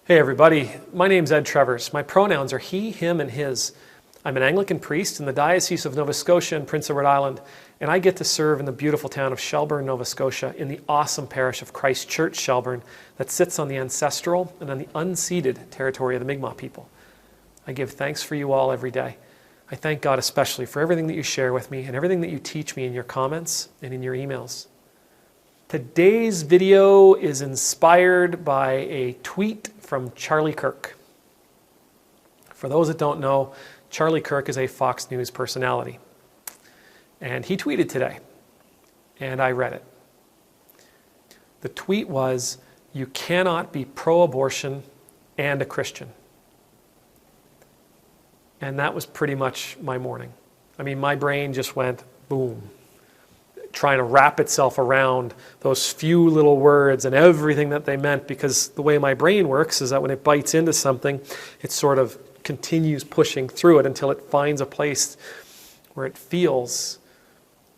Hey everybody, my name's Ed Trevors. My pronouns are he, him, and his. I'm an Anglican priest in the Diocese of Nova Scotia and Prince Edward Island, and I get to serve in the beautiful town of Shelburne, Nova Scotia, in the awesome parish of Church Shelburne that sits on the ancestral and on the unceded territory of the Mi'kmaq people. I give thanks for you all every day. I thank God especially for everything that you share with me and everything that you teach me in your comments and in your emails. Today's video is inspired by a tweet from Charlie Kirk. For those that don't know, Charlie Kirk is a Fox News personality. And he tweeted today, and I read it. The tweet was, "You cannot be pro-abortion and a Christian." And that was pretty much my morning. I mean, my brain just went boom, trying to wrap itself around those few little words and everything that they meant, because the way my brain works is that when it bites into something, it sort of continues pushing through it until it finds a place where it feels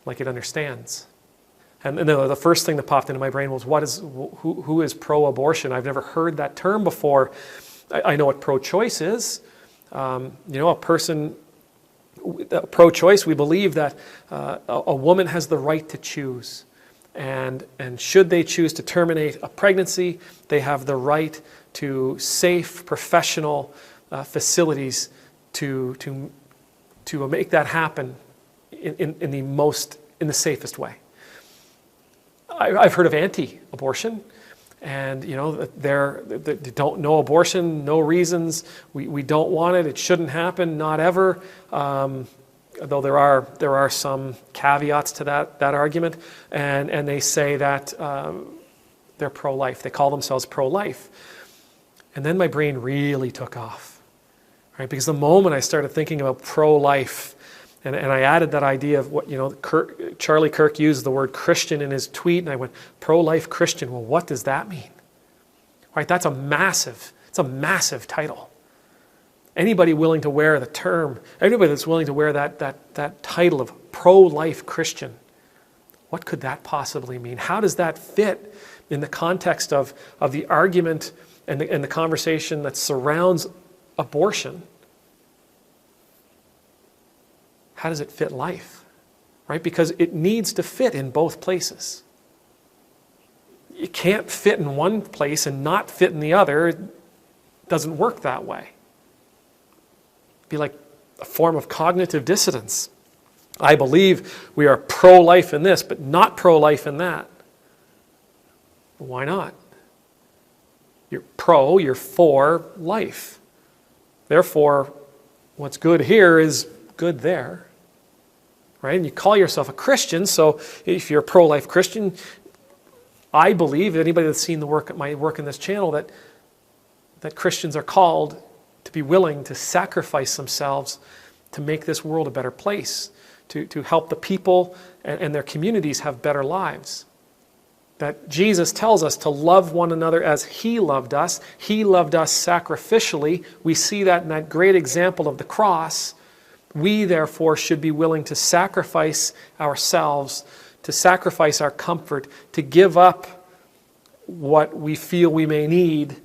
like it understands. And the first thing that popped into my brain was, who is pro-abortion? I've never heard that term before. I know what pro-choice is. Pro-choice, we believe that a woman has the right to choose. And should they choose to terminate a pregnancy, they have the right to safe, professional facilities to make that happen in the safest way. I've heard of anti-abortion. And, they don't know abortion, no reasons. We don't want it. It shouldn't happen, not ever. Though there are some caveats to that argument. And they say that they're pro-life. They call themselves pro-life. And then my brain really took off, right? Because the moment I started thinking about pro-life, and I added that idea of what, Charlie Kirk used the word Christian in his tweet, and I went, pro-life Christian, well, what does that mean? Right, it's a massive title. Anybody willing to wear the term, anybody that's willing to wear that title of pro-life Christian, what could that possibly mean? How does that fit in the context of the argument and the conversation that surrounds abortion? How does it fit life, right? Because it needs to fit in both places. You can't fit in one place and not fit in the other. It doesn't work that way. It'd be like a form of cognitive dissonance. I believe we are pro-life in this, but not pro-life in that. Why not? You're for life. Therefore, what's good here is good there. Right? And you call yourself a Christian, so if you're a pro-life Christian, I believe, anybody that's seen my work in this channel, that Christians are called to be willing to sacrifice themselves to make this world a better place, to help the people and their communities have better lives. That Jesus tells us to love one another as He loved us. He loved us sacrificially. We see that in that great example of the cross. We, therefore, should be willing to sacrifice ourselves, to sacrifice our comfort, to give up what we feel we may need,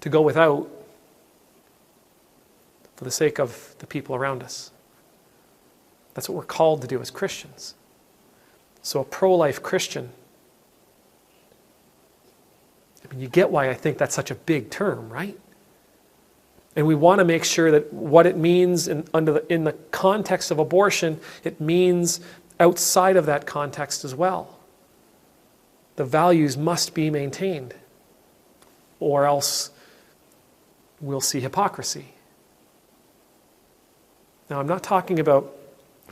to go without for the sake of the people around us. That's what we're called to do as Christians. So a pro-life Christian, you get why I think that's such a big term, right? And we want to make sure that what it means in the context of abortion, it means outside of that context as well. The values must be maintained, or else we'll see hypocrisy. Now, I'm not talking about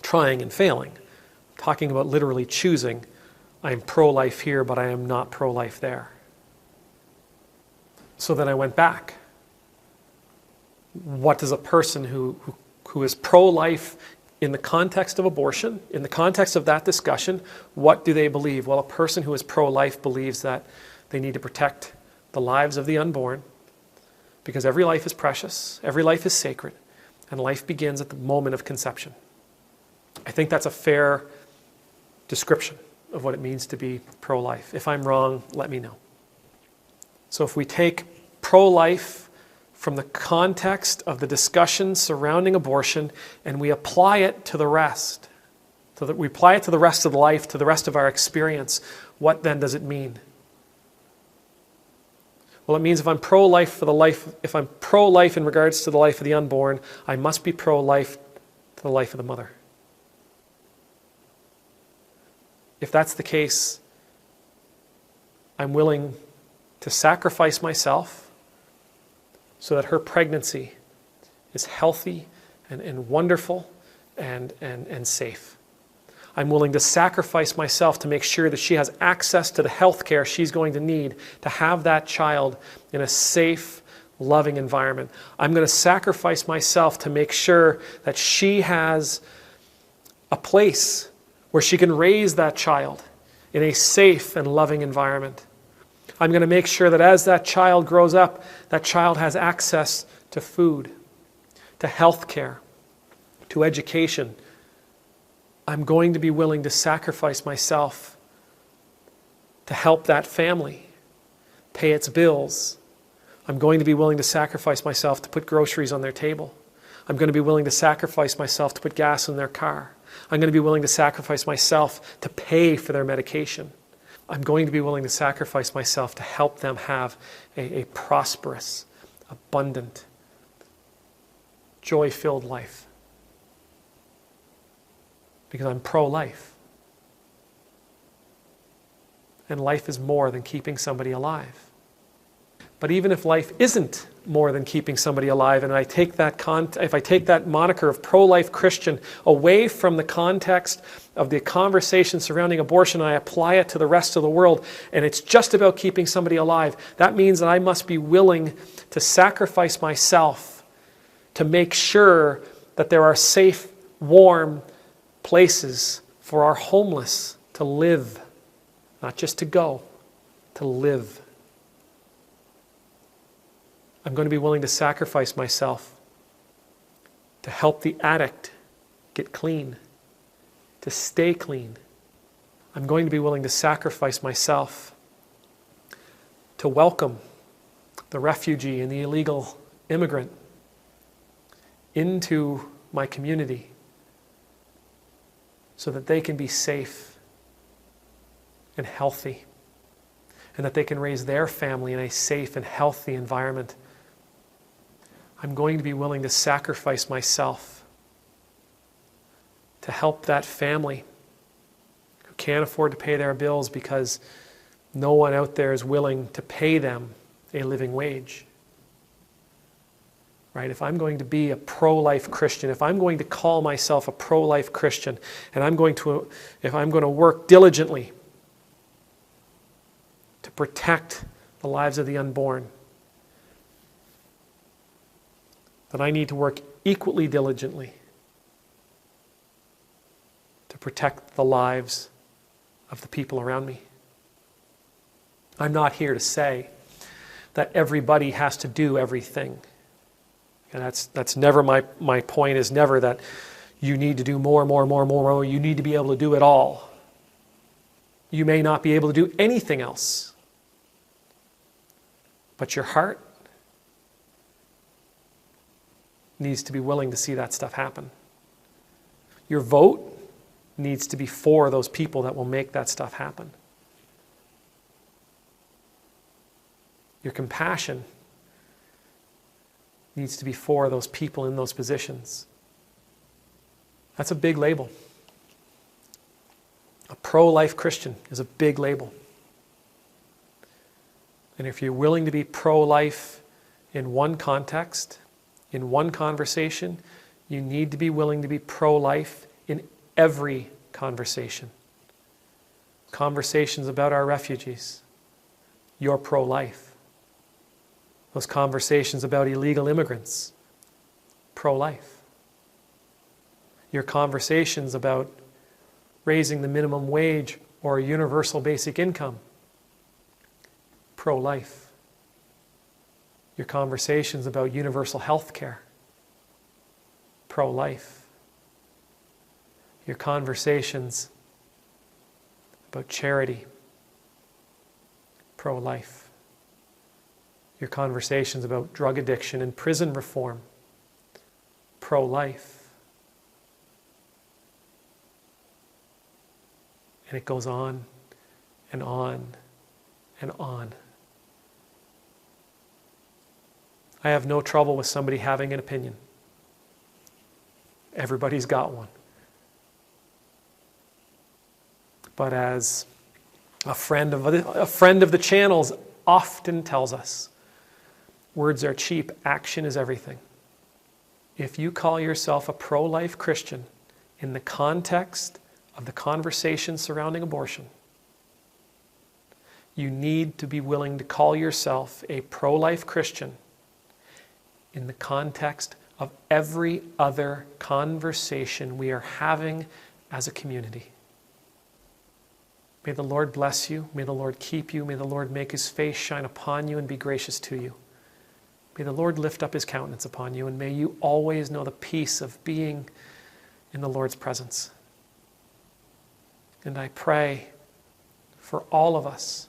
trying and failing. I'm talking about literally choosing, I am pro-life here, but I am not pro-life there. So then I went back. What does a person who is pro-life in the context of abortion, in the context of that discussion, what do they believe? Well, a person who is pro-life believes that they need to protect the lives of the unborn, because every life is precious, every life is sacred, and life begins at the moment of conception. I think that's a fair description of what it means to be pro-life. If I'm wrong, let me know. So if we take pro-life from the context of the discussion surrounding abortion and we apply it to the rest, so that we apply it to the rest of life, to the rest of our experience, what then does it mean? Well, it means if I'm pro-life in regards to the life of the unborn, I must be pro-life to the life of the mother. If that's the case, I'm willing to sacrifice myself so that her pregnancy is healthy and wonderful and safe. I'm willing to sacrifice myself to make sure that she has access to the health care she's going to need to have that child in a safe, loving environment. I'm going to sacrifice myself to make sure that she has a place where she can raise that child in a safe and loving environment. I'm going to make sure that as that child grows up, that child has access to food, to health care, to education. I'm going to be willing to sacrifice myself to help that family pay its bills. I'm going to be willing to sacrifice myself to put groceries on their table. I'm going to be willing to sacrifice myself to put gas in their car. I'm going to be willing to sacrifice myself to pay for their medication. I'm going to be willing to sacrifice myself to help them have a prosperous, abundant, joy-filled life. Because I'm pro-life. And life is more than keeping somebody alive. But even if life isn't more than keeping somebody alive, and if I take that moniker of pro-life Christian away from the context of the conversation surrounding abortion, and I apply it to the rest of the world, and it's just about keeping somebody alive, that means that I must be willing to sacrifice myself to make sure that there are safe, warm places for our homeless to live, not just to go, to live. I'm going to be willing to sacrifice myself to help the addict get clean, to stay clean. I'm going to be willing to sacrifice myself to welcome the refugee and the illegal immigrant into my community so that they can be safe and healthy and that they can raise their family in a safe and healthy environment. I'm going to be willing to sacrifice myself to help that family who can't afford to pay their bills because no one out there is willing to pay them a living wage. Right? If I'm going to be a pro-life Christian, if I'm going to call myself a pro-life Christian, and if I'm going to work diligently to protect the lives of the unborn, then I need to work equally diligently to protect the lives of the people around me. I'm not here to say that everybody has to do everything. And that's never my point is never that you need to do more. You need to be able to do it all. You may not be able to do anything else. But your heart needs to be willing to see that stuff happen. Your vote needs to be for those people that will make that stuff happen. Your compassion needs to be for those people in those positions. That's a big label. A pro-life Christian is a big label. And if you're willing to be pro-life in one context, in one conversation, you need to be willing to be pro-life in every conversation. Conversations about our refugees, you're pro-life. Those conversations about illegal immigrants, pro-life. Your conversations about raising the minimum wage or a universal basic income, pro-life. Your conversations about universal health care, pro-life. Your conversations about charity, pro-life. your conversations about drug addiction and prison reform, pro-life. And it goes on and on and on. I have no trouble with somebody having an opinion. Everybody's got one. But as a friend of the channels often tells us, words are cheap, action is everything. If you call yourself a pro-life Christian in the context of the conversation surrounding abortion, you need to be willing to call yourself a pro-life Christian in the context of every other conversation we are having as a community. May the Lord bless you. May the Lord keep you. May the Lord make his face shine upon you and be gracious to you. May the Lord lift up his countenance upon you, and may you always know the peace of being in the Lord's presence. And I pray for all of us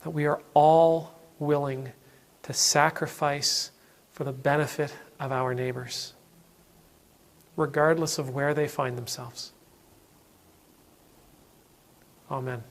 that we are all willing to sacrifice for the benefit of our neighbors, regardless of where they find themselves. Amen.